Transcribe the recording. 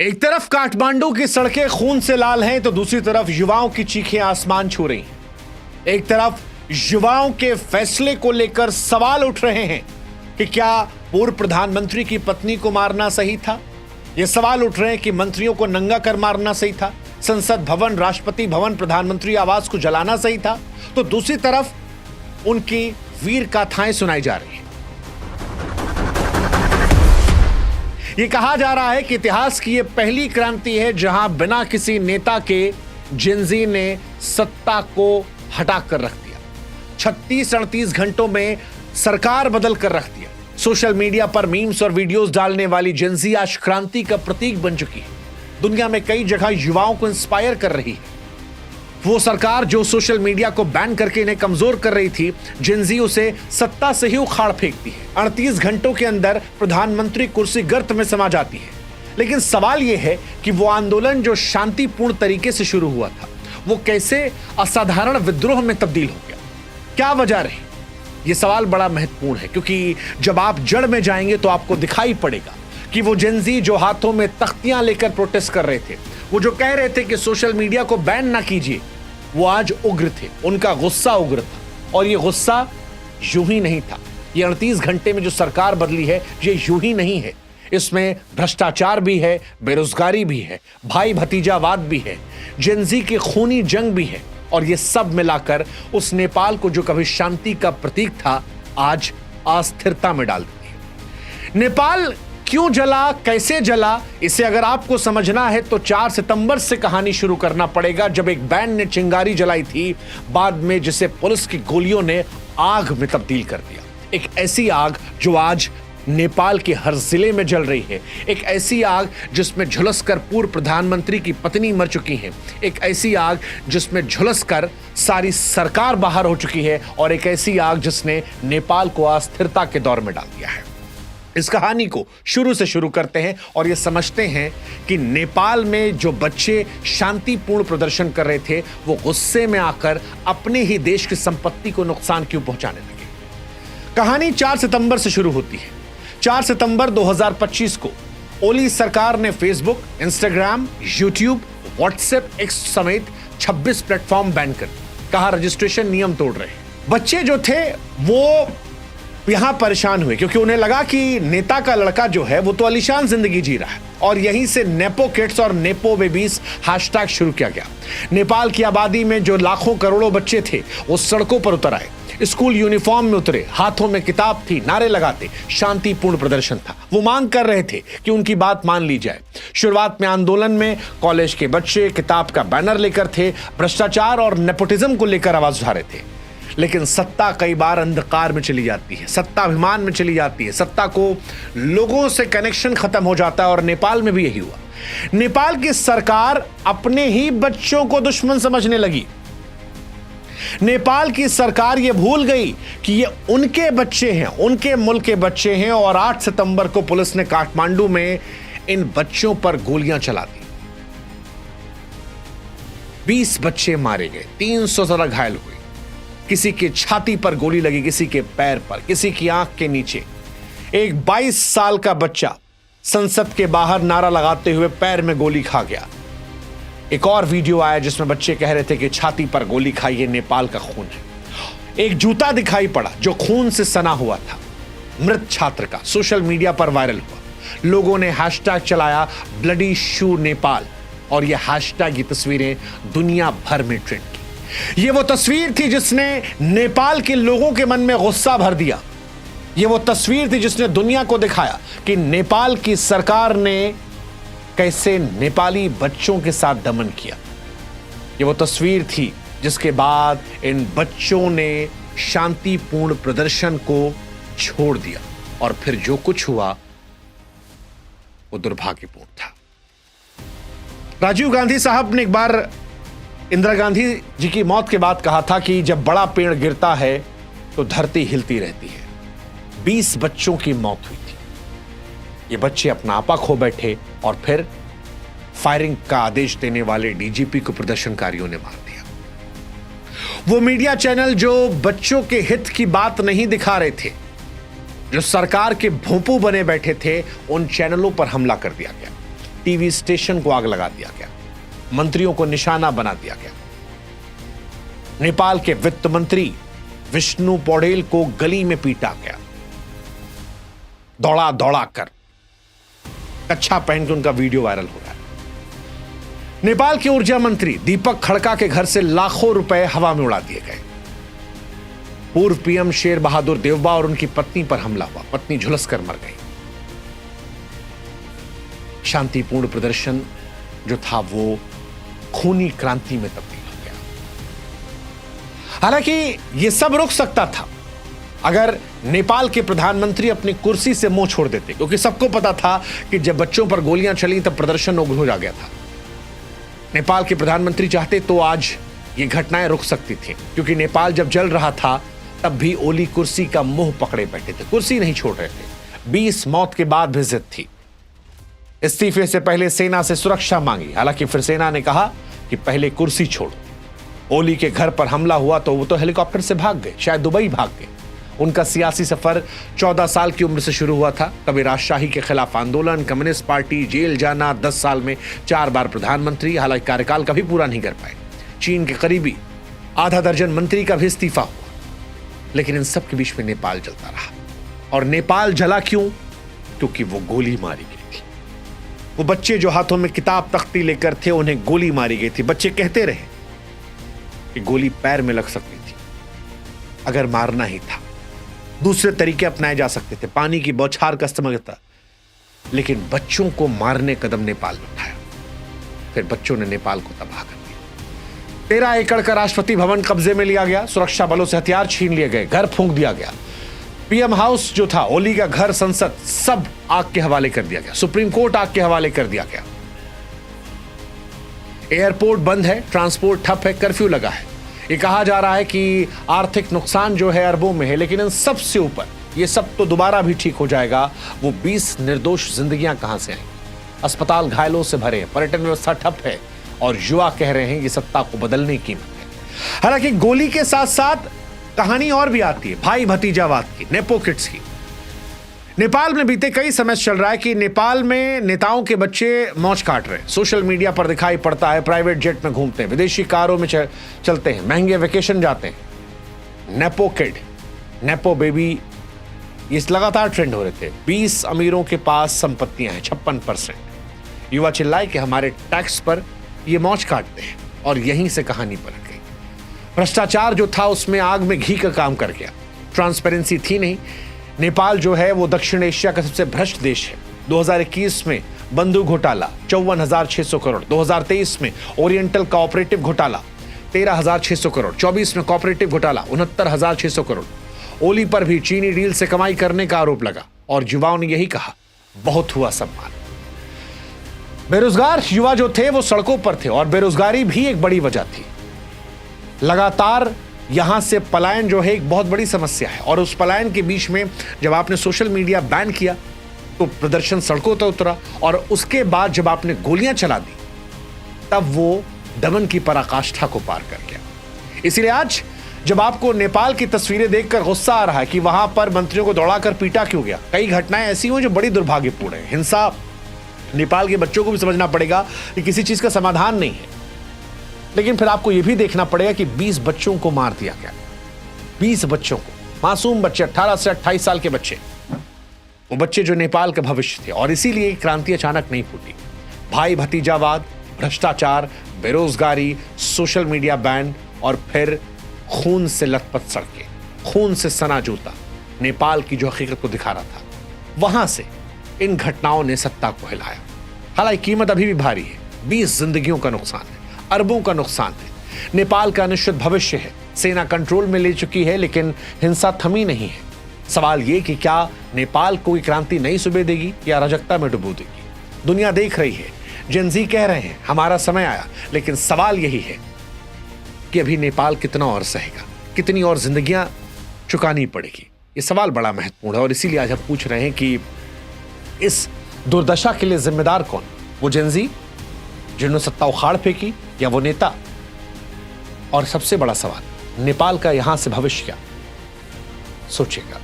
एक तरफ काठमांडू की सड़कें खून से लाल हैं तो दूसरी तरफ युवाओं की चीखें आसमान छू रही हैं। एक तरफ युवाओं के फैसले को लेकर सवाल उठ रहे हैं कि क्या पूर्व प्रधानमंत्री की पत्नी को मारना सही था। ये सवाल उठ रहे हैं कि मंत्रियों को नंगा कर मारना सही था, संसद भवन, राष्ट्रपति भवन, प्रधानमंत्री आवास को जलाना सही था। तो दूसरी तरफ उनकी वीर गाथाएं सुनाई जा रही हैं। यह कहा जा रहा है कि इतिहास की यह पहली क्रांति है जहां बिना किसी नेता के जेनजी ने सत्ता को हटा कर रख दिया। 36-38 घंटों में सरकार बदल कर रख दिया। सोशल मीडिया पर मीम्स और वीडियोस डालने वाली जेनजी आज क्रांति का प्रतीक बन चुकी है। दुनिया में कई जगह युवाओं को इंस्पायर कर रही है। वो सरकार जो सोशल मीडिया को बैन करके इन्हें कमजोर कर रही थी, जेनजी उसे सत्ता से ही उखाड़ फेंकती है। 38 घंटों के अंदर प्रधानमंत्री कुर्सी गर्त में समा जाती है। लेकिन सवाल यह है कि वो आंदोलन जो शांतिपूर्ण तरीके से शुरू हुआ था, वो कैसे असाधारण विद्रोह में तब्दील हो गया? क्या वजह रही? ये सवाल बड़ा महत्वपूर्ण है, क्योंकि जब आप जड़ में जाएंगे तो आपको दिखाई पड़ेगा कि वो जेनजी जो हाथों में तख्तियां लेकर प्रोटेस्ट कर रहे थे, वो जो कह रहे थे कि सोशल मीडिया को बैन ना कीजिए, वो आज उग्र थे। उनका गुस्सा उग्र था। और ये गुस्सा यूं ही नहीं था। ये 38 घंटे में जो सरकार बदली है, ये यूं ही नहीं है। इसमें भ्रष्टाचार भी है, बेरोजगारी भी है, भाई भतीजावाद भी है, जेनजी की खूनी जंग भी है। और ये सब मिलाकर उस नेपाल को जो कभी शांति का प्रतीक था, आज अस्थिरता में डाल दी है। नेपाल क्यों जला, कैसे जला, इसे अगर आपको समझना है तो 4 सितंबर से कहानी शुरू करना पड़ेगा, जब एक बैंड ने चिंगारी जलाई थी, बाद में जिसे पुलिस की गोलियों ने आग में तब्दील कर दिया। एक ऐसी आग जो आज नेपाल के हर जिले में जल रही है। एक ऐसी आग जिसमें झुलसकर पूर्व प्रधानमंत्री की पत्नी मर चुकी है। एक ऐसी आग जिसमें झुलसकर सारी सरकार बाहर हो चुकी है। और एक ऐसी आग जिसने नेपाल को अस्थिरता के दौर में डाल दिया है। इस कहानी को शुरू से शुरू करते हैं और ये समझते हैं कि नेपाल में जो बच्चे शांतिपूर्ण प्रदर्शन कर रहे थे, वो गुस्से में आकर अपने ही देश की संपत्ति को नुकसान क्यों पहुंचाने लगे। कहानी 4 सितंबर से शुरू होती है। 4 सितंबर 2025 को ओली सरकार ने Facebook, Instagram, YouTube, WhatsApp, x समेत 26 प्लेटफॉर्म बैन कर दिए। कहा रजिस्ट्रेशन नियम तोड़ रहे हैं। बच्चे जो थे वो यहां परेशान हुए, क्योंकि उन्हें लगा कि नेता का लड़का जो है वो तो आलीशान जिंदगी जी रहा है। और यहीं से नेपो किड्स और नेपो बेबीज हैशटैग शुरू किया गया। नेपाल की आबादी में जो लाखों करोड़ों बच्चे थे, वो सड़कों पर उतर आए, स्कूल यूनिफॉर्म में उतरे, हाथों में किताब थी, नारे लगाते। शांतिपूर्ण प्रदर्शन था। वो मांग कर रहे थे कि उनकी बात मान ली जाए। शुरुआत में आंदोलन में कॉलेज के बच्चे किताब का बैनर लेकर थे, भ्रष्टाचार और नेपोटिज्म को लेकर आवाज उठा रहे थे। लेकिन सत्ता कई बार अंधकार में चली जाती है, सत्ता अभिमान में चली जाती है, सत्ता को लोगों से कनेक्शन खत्म हो जाता है। और नेपाल में भी यही हुआ। नेपाल की सरकार अपने ही बच्चों को दुश्मन समझने लगी। नेपाल की सरकार ये भूल गई कि ये उनके बच्चे हैं, उनके मुल्क के बच्चे हैं। और 8 सितंबर को पुलिस ने काठमांडू में इन बच्चों पर गोलियां चला दी। 20 बच्चे मारे गए, 300 से ज्यादा घायल हुए। किसी की छाती पर गोली लगी, किसी के पैर पर, किसी की आंख के नीचे। एक 22 साल का बच्चा संसद के बाहर नारा लगाते हुए पैर में गोली खा गया। एक और वीडियो आया जिसमें बच्चे कह रहे थे कि छाती पर गोली खाई, ये नेपाल का खून है। एक जूता दिखाई पड़ा जो खून से सना हुआ था, मृत छात्र का, सोशल मीडिया पर वायरल हुआ। लोगों ने हैशटैग चलाया ब्लडी शू नेपाल। और यह हैशटैग, ये तस्वीरें दुनिया भर में ट्रेंड की। ये वो तस्वीर थी जिसने नेपाल के लोगों के मन में गुस्सा भर दिया। ये वो तस्वीर थी जिसने दुनिया को दिखाया कि नेपाल की सरकार ने कैसे नेपाली बच्चों के साथ दमन किया। ये वो तस्वीर थी जिसके बाद इन बच्चों ने शांतिपूर्ण प्रदर्शन को छोड़ दिया। और फिर जो कुछ हुआ वो दुर्भाग्यपूर्ण था। राजीव गांधी साहब ने एक बार इंदिरा गांधी जी की मौत के बाद कहा था कि जब बड़ा पेड़ गिरता है तो धरती हिलती रहती है। 20 बच्चों की मौत हुई थी। ये बच्चे अपना आपा खो बैठे और फिर फायरिंग का आदेश देने वाले डीजीपी को प्रदर्शनकारियों ने मार दिया। वो मीडिया चैनल जो बच्चों के हित की बात नहीं दिखा रहे थे, जो सरकार के भोंपू बने बैठे थे, उन चैनलों पर हमला कर दिया गया। टीवी स्टेशन को आग लगा दिया गया, मंत्रियों को निशाना बना दिया गया। नेपाल के वित्त मंत्री विष्णु पौडेल को गली में पीटा गया, दौड़ा दौड़ा कर, कच्छा पहन के उनका वीडियो वायरल हो रहा है। नेपाल के ऊर्जा मंत्री दीपक खड़का के घर से लाखों रुपए हवा में उड़ा दिए गए। पूर्व पीएम शेर बहादुर देवबा और उनकी पत्नी पर हमला हुआ, पत्नी झुलसकर मर गई। शांतिपूर्ण प्रदर्शन जो था वो खूनी क्रांति में तब्दील हो गया। हालांकि यह सब रुक सकता था अगर नेपाल के प्रधानमंत्री अपनी कुर्सी से मुंह छोड़ देते, क्योंकि सबको पता था कि जब बच्चों पर गोलियां चली तब प्रदर्शन उग्र हो गया था। नेपाल के प्रधानमंत्री चाहते तो आज ये घटनाएं रुक सकती थी, क्योंकि नेपाल जब जल रहा था तब भी ओली कुर्सी का मुंह पकड़े बैठे थे, कुर्सी नहीं छोड़ रहे थे। 20 मौत के बाद भी जिद थी। इस्तीफे से पहले सेना से सुरक्षा मांगी, हालांकि फिर सेना ने कहा कि पहले कुर्सी छोड़ो। ओली के घर पर हमला हुआ तो वो तो हेलीकॉप्टर से भाग गए, शायद दुबई भाग गए। उनका सियासी सफर 14 साल की उम्र से शुरू हुआ था। कभी राजशाही के खिलाफ आंदोलन, कम्युनिस्ट पार्टी, जेल जाना, 10 साल में 4 बार प्रधानमंत्री, हालांकि कार्यकाल कभी पूरा नहीं कर पाए। चीन के करीबी आधा दर्जन मंत्री का भी इस्तीफा हुआ। लेकिन इन सब के बीच में नेपाल जलता रहा। और नेपाल जला क्यों? क्योंकि वो गोली मारी गई थी। वो बच्चे जो हाथों में किताब तख्ती लेकर थे, उन्हें गोली मारी गई थी। बच्चे कहते रहे कि गोली पैर में लग सकती थी। अगर मारना ही था, दूसरे तरीके अपनाए जा सकते थे, पानी की बौछार का इस्तेमाल था, लेकिन बच्चों को मारने कदम नेपाल ने उठाया। फिर बच्चों ने नेपाल को तबाह कर दिया। 13 एकड़ का राष्ट्रपति भवन कब्जे में लिया गया, सुरक्षा बलों से हथियार छीन लिए गए, घर फूंक दिया गया। पीएम हाउस जो था, ओली का घर, संसद, सब आग के हवाले कर दिया गया। सुप्रीम कोर्ट आग के हवाले कर दिया गया। एयरपोर्ट बंद है, ट्रांसपोर्ट ठप है, कर्फ्यू लगा है। ये कहा जा रहा है कि आर्थिक नुकसान जो है अरबों में है, लेकिन इन सबसे ऊपर ये सब तो दोबारा भी ठीक हो जाएगा। वो 20 निर्दोष जिंदगियां कहां से आएंगी? अस्पताल घायलों से भरे हैं, पर्यटन व्यवस्था ठप है और युवा कह रहे हैं कि सत्ता को बदलने की कीमत है। हालांकि गोली के साथ साथ कहानी और भी आती है, भाई भतीजावाद की, नेपो किड्स की। नेपाल में बीते कई समय चल रहा है कि नेपाल में नेताओं के बच्चे मौज काट रहे हैं। सोशल मीडिया पर दिखाई पड़ता है, प्राइवेट जेट में घूमते हैं, विदेशी कारों में चलते हैं, महंगे वेकेशन जाते हैं। नेपो किड, नेपो बेबी, ये लगातार ट्रेंड हो रहे थे। 20 अमीरों के पास संपत्तियां हैं, 56%। युवा चिल्लाए कि हमारे टैक्स पर ये मौज काटते हैं, और यहीं से कहानी पलट गई। भ्रष्टाचार जो था उसमें आग में घी का काम कर गया। ट्रांसपेरेंसी थी नहीं। नेपाल जो है वो दक्षिण एशिया का सबसे भ्रष्ट देश है। 2021 में बंदूक घोटाला 54,600 करोड़, 2023 में ओरिएंटल कोऑपरेटिव घोटाला 13,600 करोड़, 24 में कोऑपरेटिव घोटाला 69,600 करोड़। ओली पर भी चीनी डील से कमाई करने का आरोप लगा, और युवाओं ने यही कहा, बहुत हुआ सम्मान। बेरोजगार युवा जो थे वो सड़कों पर थे, और बेरोजगारी भी एक बड़ी वजह थी। लगातार यहां से पलायन जो है एक बहुत बड़ी समस्या है, और उस पलायन के बीच में जब आपने सोशल मीडिया बैन किया तो प्रदर्शन सड़कों पर उतरा, और उसके बाद जब आपने गोलियां चला दी तब वो दमन की पराकाष्ठा को पार कर गया। इसलिए आज जब आपको नेपाल की तस्वीरें देखकर गुस्सा आ रहा है कि वहां पर मंत्रियों को दौड़ाकर पीटा क्यों गया, कई घटनाएं ऐसी हुई जो बड़ी दुर्भाग्यपूर्ण है। हिंसा, नेपाल के बच्चों को भी समझना पड़ेगा कि किसी चीज का समाधान नहीं है। लेकिन फिर आपको यह भी देखना पड़ेगा कि 20 बच्चों को मार दिया गया। 20 बच्चों को, मासूम बच्चे, 18 से 28 साल के बच्चे, वो बच्चे जो नेपाल का भविष्य थे। और इसीलिए क्रांति अचानक नहीं फूटी। भाई भतीजावाद, भ्रष्टाचार, बेरोजगारी, सोशल मीडिया बैन, और फिर खून से लथपथ सड़कें, खून से सना जूता, नेपाल की जो हकीकत को दिखा रहा था, वहां से इन घटनाओं ने सत्ता को हिलाया। हालांकि कीमत अभी भी भारी है। 20 जिंदगियों का नुकसान है, अरबों का नुकसान है। नेपाल का अनिश्चित भविष्य है। सेना कंट्रोल में ले चुकी है, लेकिन हिंसा थमी नहीं है। सवाल यह कि क्या नेपाल कोई क्रांति नई सुबह देगी या अराजकता में डुबो देगी? दुनिया देख रही है, जेन ज़ी कह रहे हैं हमारा समय आया, लेकिन सवाल यही है कि अभी नेपाल कितना और सहेगा, कितनी और जिंदगियां चुकानी पड़ेगी। ये सवाल बड़ा महत्वपूर्ण है, और इसीलिए आज हम पूछ रहे हैं कि इस दुर्दशा के लिए जिम्मेदार कौन? वो जेन ज़ी जिन्होंने सत्ता उखाड़ फेंकी, या वो नेता? और सबसे बड़ा सवाल, नेपाल का यहां से भविष्य क्या? सोचिएगा।